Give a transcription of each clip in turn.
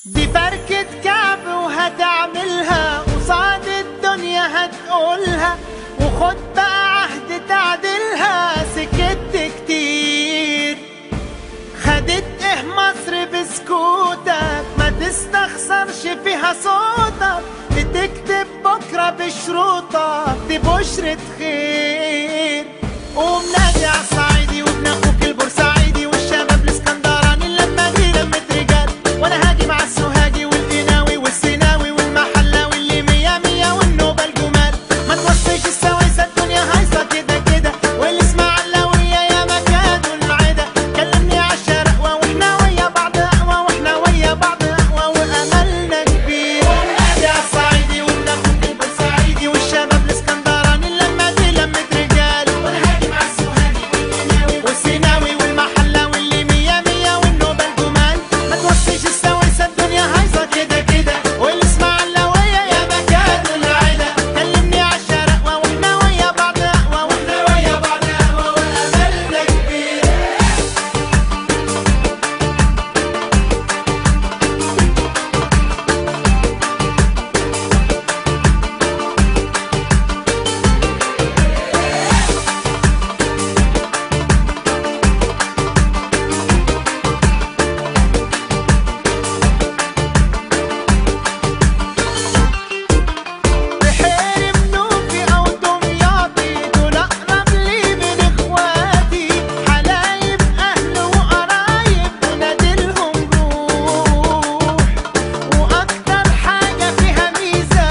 دي فركة كعب وهتعملها قصاد الدنيا هتقولها، وخد بقى عهد تعدلها. سكت كتير خدت ايه مصر بسكوتك، ما تستخسرش فيها صوتك. بتكتب بكرة بشروطك دي بشرة خير. قوم نادي عالصعيدي وابن اخوك البورسعيدي والشباب الاسكندراني لما دي لمة رجال، وانا هاجي مع السوهاجي والقناوي والسيناوي والمحلاوي اللي مية مية والنوبة الجمال. ما توصيش السويسة الدنيا هايصة كده كده، والاسماعيلاوية يا مكان والمعدة. كلمني عالشرقوة واحنا ويا بعض اقوى، واحنا ويا بعض اقوى واملنا كبير. قوم نادي عالصعيدي وابن اخوك البورسعيدي والشباب الاسكندراني لما دي لمة رجال، وانا هاجي مع السوهاجي والقناوي والسيناوي والمحلاوي اللي مية مية والنوبة الجمال. ما توصيش السويسة الدنيا هايصة كده كده، والاسماعيلاوية يا مكان والعدا. كلمني عالشرقوة واحنا ويا بعض اقوى، واحنا ويا بعض اقوى واملنا كبير. بحيري منوفي او دمياطي دول اقرب لي من اخواتي، حلايب اهل وقرايب ونادلهم روح. واكتر حاجه فيها ميزه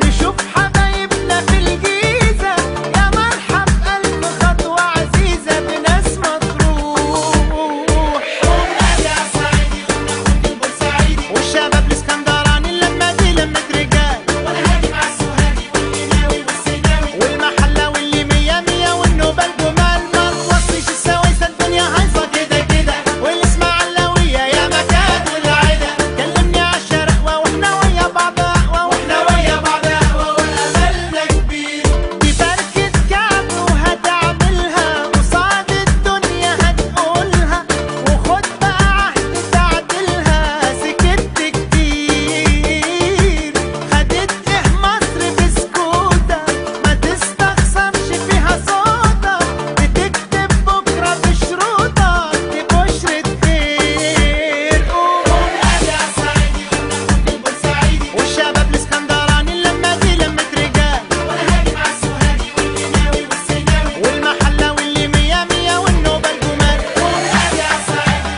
نشوف حبايبنا في الجيزه، يا مرحب الف خطوه عزيزه بناس مطروح. قوم نادي عالصعيدي وابن اخوك البورسعيدي والشباب الاسكندراني لما دي لمة رجال، وانا هاجي مع السوهاجي والقناوي والسيناوي والمحلاوي اللي مية مية والنوبة الجمال. ما توصيش السويسة الدنيا هايصة كده كده، والاسماعيلاوية يا مكان والعدا. كلمني عالشرقوة واحنا ويا بعض اقوى، واحنا ويا بعض اقوى واملنا كبير. دي فركة كعب وهتعملها قصاد الدنيا هتقولها، وخد بقى عهد تعدلها. سكت كتير خدت ايه مصر بسكوتك، ما تستخسرش فيها صوتك. بتكتب بكرة بشروطك دي بشرة خير. قوم نادي عالصعيدي وابن اخوك البورسعيدي والشباب الاسكندراني لما دي لمة رجال، وانا هاجي مع السوهاجي والقناوي والسيناوي والمحلاوي اللي مية مية والنوبة الجمال. قوم نادي عالصعيدي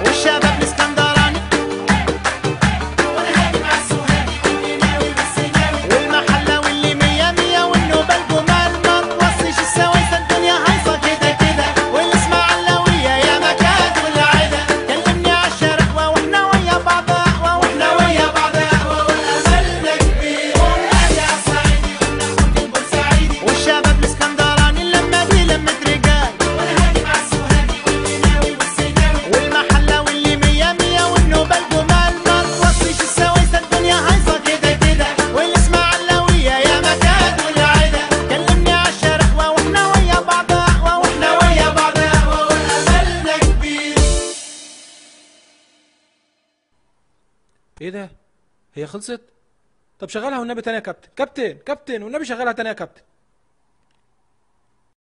والشباب الاسكندراني، وانا هاجي مع السوهاجي والقناوي والسيناوي والمحلاوي اللي مية مية والنوبة الجمال. ما توصيش السويسة الدنيا هايصة كده كده، والاسماعيلاوية يا مكان والعدا. كلمني عالشرقوة واحنا ويا بعض اقوى، واحنا ويا بعض اقوى واملنا كبير. قوم نادي عالصعيدي وابن اخوك البورسعيدي والشباب الاسكندراني لما دي لمة رجال، وانا هاجي مع السوهاجي والقناوي والسيناوي والمحلاوي اللي مية مية والنوبة الجمال. ما توصيش السويسة الدنيا هايصة كده كده، والاسماعيلاوية يا مكان والعدا. كلمني عالشرقوة واحنا ويا بعض اقوى، واحنا ويا بعض اقوى واملنا كبير. ايه ده؟ هي خلصت؟ طب شغلها والنبي تاني يا كابتن. كابتن والنبي شغلها تاني يا كابتن.